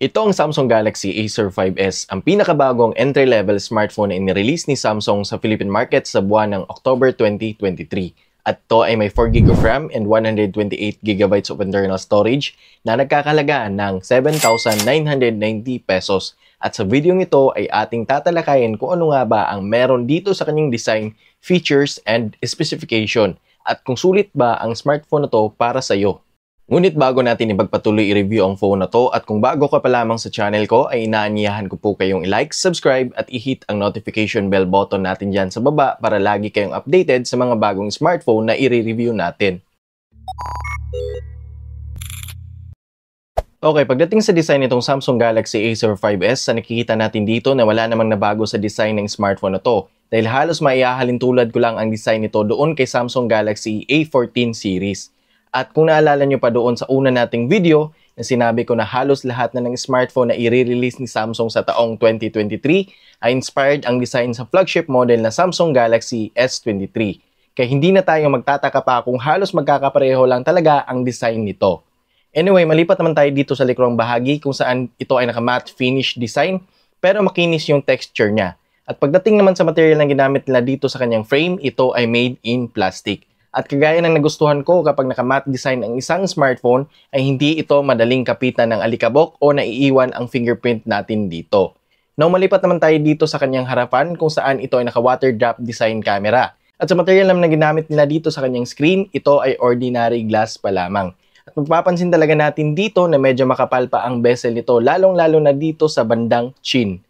Ito ang Samsung Galaxy A05s, ang pinakabagong entry-level smartphone na inirelease ni Samsung sa Philippine market sa buwan ng October 2023. At ito ay may 4GB of RAM and 128GB of internal storage na nagkakalagaan ng 7,990 pesos. At sa video ito ay ating tatalakayin kung ano nga ba ang meron dito sa kanyang design, features, and specification. At kung sulit ba ang smartphone na to para sa iyo. Ngunit bago natin ipagpatuloy i-review ang phone na to at kung bago ka pa lamang sa channel ko ay inaanyayahan ko po kayong i-like, subscribe at i-hit ang notification bell button natin dyan sa baba para lagi kayong updated sa mga bagong smartphone na i-review natin. Okay, pagdating sa design nitong Samsung Galaxy A05s, nakikita natin dito na wala namang nabago sa design ng smartphone na to dahil halos maihahalin tulad ko lang ang design nito doon kay Samsung Galaxy A14 series. At kung naalala nyo pa doon sa una nating video, na sinabi ko na halos lahat na ng smartphone na i-release ni Samsung sa taong 2023 ay inspired ang design sa flagship model na Samsung Galaxy S23. Kaya hindi na tayo magtataka pa kung halos magkakapareho lang talaga ang design nito. Anyway, malipat naman tayo dito sa likurang bahagi kung saan ito ay naka-matte finish design pero makinis yung texture niya. At pagdating naman sa material na ginamit nila dito sa kanyang frame, ito ay made in plastic. At kagaya ng nagustuhan ko kapag naka-matte design ang isang smartphone ay hindi ito madaling kapitan ng alikabok o naiiwan ang fingerprint natin dito. Now malipat naman tayo dito sa kanyang harapan kung saan ito ay naka-water drop design camera. At sa material naman na ginamit nila dito sa kanyang screen, ito ay ordinary glass pa lamang. At mapapansin talaga natin dito na medyo makapal pa ang bezel nito lalong-lalo na dito sa bandang chin.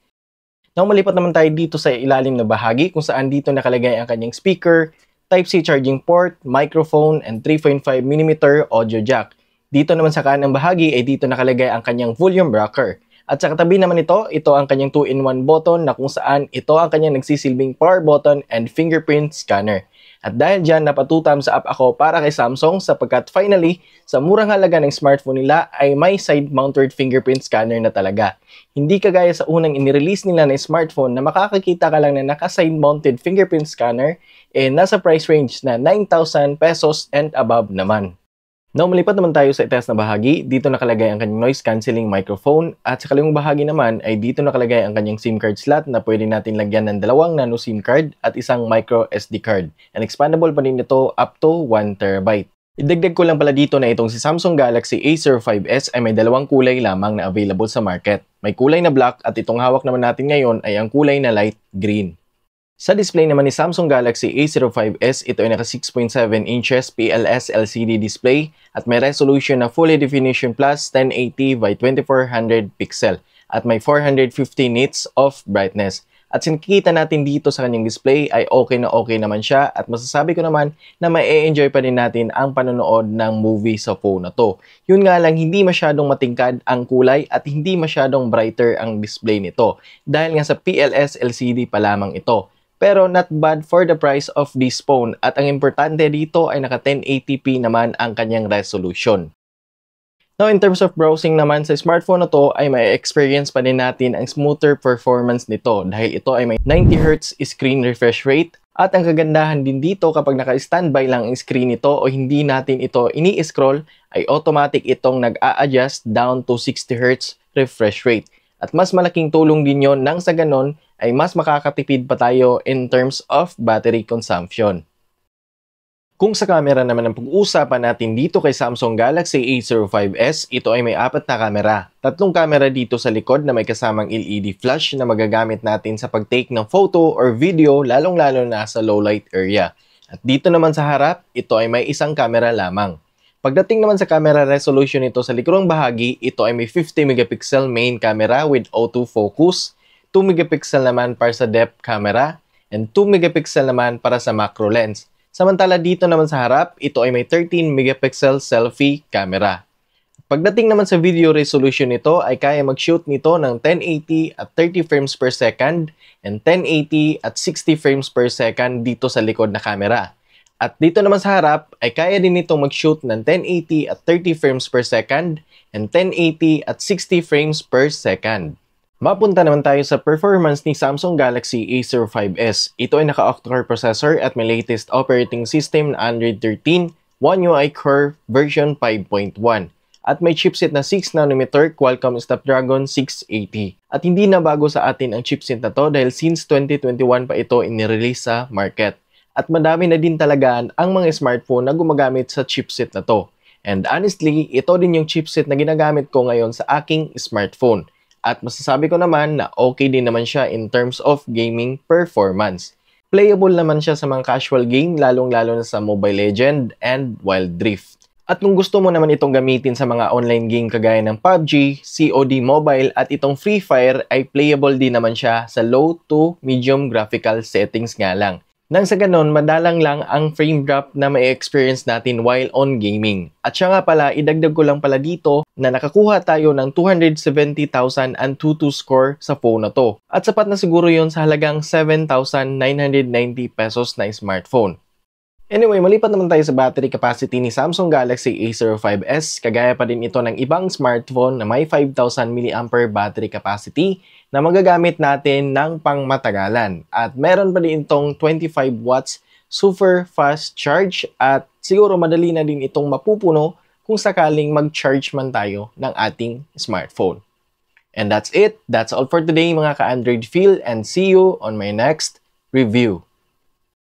Now malipat naman tayo dito sa ilalim na bahagi kung saan dito nakalagay ang kanyang speaker, Type-C charging port, microphone, and 3.5mm audio jack. Dito naman sa kanang bahagi ay dito nakalagay ang kanyang volume rocker. At sa katabi naman ito ang kanyang 2-in-1 button na kung saan ito ang kanyang nagsisilbing power button and fingerprint scanner. At dahil dyan, napa 2 thumbs up ako para kay Samsung sapagkat finally, sa murang halaga ng smartphone nila ay may side-mounted fingerprint scanner na talaga. Hindi kagaya sa unang inirelease nila ng smartphone na makakakita ka lang na naka-side-mounted fingerprint scanner nasa price range na 9,000 pesos and above naman. Now, malipat naman tayo sa itaas na bahagi. Dito nakalagay ang kanyang noise cancelling microphone at sa kaliwang bahagi naman ay dito nakalagay ang kanyang SIM card slot na pwede natin lagyan ng 2 nano SIM card at isang micro SD card. And expandable pa din ito up to 1TB. Idagdag ko lang pala dito na itong si Samsung Galaxy A05s ay may 2 kulay lamang na available sa market. May kulay na black at itong hawak naman natin ngayon ay ang kulay na light green. Sa display naman ni Samsung Galaxy A05s, ito ay naka 6.7 inches PLS LCD display at may resolution na Full Definition Plus 1080 by 2400 pixel at may 450 nits of brightness. At sinakikita natin dito sa kanyang display ay okay naman siya at masasabi ko naman na ma-enjoy pa din natin ang panonood ng movie sa phone na to. Yun nga lang, hindi masyadong matingkad ang kulay at hindi masyadong brighter ang display nito dahil nga sa PLS LCD pa lamang ito. Pero not bad for the price of this phone at ang importante dito ay naka 1080p naman ang kanyang resolution. Now in terms of browsing naman sa smartphone na to ay may experience pa din natin ang smoother performance nito dahil ito ay may 90Hz screen refresh rate at ang kagandahan din dito kapag naka-standby lang ang screen nito o hindi natin ito ini-scroll ay automatic itong nag-a-adjust down to 60Hz refresh rate. At mas malaking tulong din yon nang sa ganon ay mas makakatipid pa tayo in terms of battery consumption. Kung sa camera naman ang pag-uusapan natin dito kay Samsung Galaxy A05s, ito ay may 4 na kamera. 3 kamera dito sa likod na may kasamang LED flash na magagamit natin sa pag-take ng photo or video lalong-lalo na sa low light area. At dito naman sa harap, ito ay may 1 kamera lamang. Pagdating naman sa camera resolution nito sa likurang bahagi, ito ay may 50MP main camera with auto focus, 2MP naman para sa depth camera, and 2MP naman para sa macro lens. Samantala dito naman sa harap, ito ay may 13MP selfie camera. Pagdating naman sa video resolution nito ay kaya mag-shoot nito ng 1080 at 30 frames per second and 1080 at 60 frames per second dito sa likod na camera. At dito naman sa harap ay kaya din itong mag-shoot ng 1080 at 30 frames per second and 1080 at 60 frames per second. Mapunta naman tayo sa performance ni Samsung Galaxy A05s. Ito ay naka-octa-core processor at may latest operating system na Android 13, One UI Core version 5.1. at may chipset na 6nm Qualcomm Snapdragon 680. At hindi na bago sa atin ang chipset na to dahil since 2021 pa ito inirelease sa market. At madami na din talaga ang mga smartphone na gumagamit sa chipset na to. And honestly, ito din yung chipset na ginagamit ko ngayon sa aking smartphone. At masasabi ko naman na okay din naman siya in terms of gaming performance. Playable naman siya sa mga casual game, lalong-lalo na sa Mobile Legends and Wild Rift. At kung gusto mo naman itong gamitin sa mga online game kagaya ng PUBG, COD Mobile at itong Free Fire ay playable din naman siya sa low to medium graphical settings nga lang. Nang sa ganon, madalang lang ang frame drop na may experience natin while on gaming. At siya nga pala, idagdag ko lang pala dito na nakakuha tayo ng 270,000 Antutu score sa phone na to. At sapat na siguro yon sa halagang 7,990 pesos na smartphone. Anyway, malipat naman tayo sa battery capacity ni Samsung Galaxy A05s. Kagaya pa din ito ng ibang smartphone na may 5,000 mAh battery capacity na magagamit natin ng pangmatagalan. At meron pa din itong 25 watts super fast charge at siguro madali na din itong mapupuno kung sakaling mag-charge man tayo ng ating smartphone. And that's it. That's all for today mga ka-Android Feel and see you on my next review.